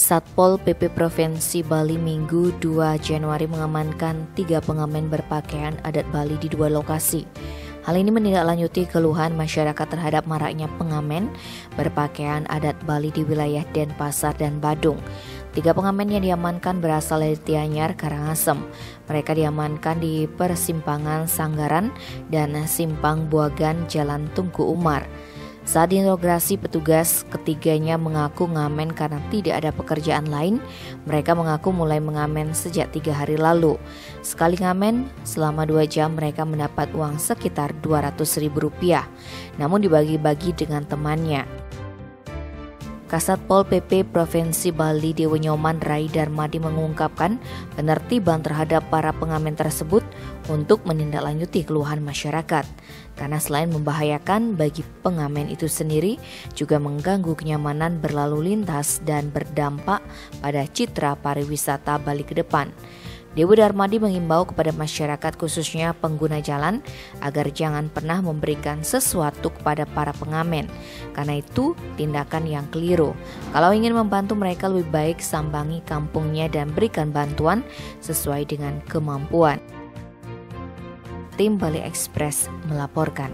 Satpol PP Provinsi Bali Minggu 2 Januari mengamankan 3 pengamen berpakaian adat Bali di 2 lokasi. Hal ini menindaklanjuti keluhan masyarakat terhadap maraknya pengamen berpakaian adat Bali di wilayah Denpasar dan Badung. 3 pengamen yang diamankan berasal dari Tianyar, Karangasem. Mereka diamankan di persimpangan Sanggaran dan Simpang Buagan, Jalan Tunku Umar. Saat diinterogasi petugas, ketiganya mengaku ngamen karena tidak ada pekerjaan lain. Mereka mengaku mulai mengamen sejak 3 hari lalu. Sekali ngamen, selama 2 jam mereka mendapat uang sekitar Rp200.000, namun dibagi-bagi dengan temannya. Kasatpol PP Provinsi Bali Dewa Nyoman Rai Darmadi mengungkapkan penertiban terhadap para pengamen tersebut untuk menindaklanjuti keluhan masyarakat. Karena selain membahayakan bagi pengamen itu sendiri, juga mengganggu kenyamanan berlalu lintas dan berdampak pada citra pariwisata Bali ke depan. Dewa Darmadi mengimbau kepada masyarakat khususnya pengguna jalan agar jangan pernah memberikan sesuatu kepada para pengamen, karena itu tindakan yang keliru. Kalau ingin membantu mereka, lebih baik sambangi kampungnya dan berikan bantuan sesuai dengan kemampuan. Tim Bali Express melaporkan.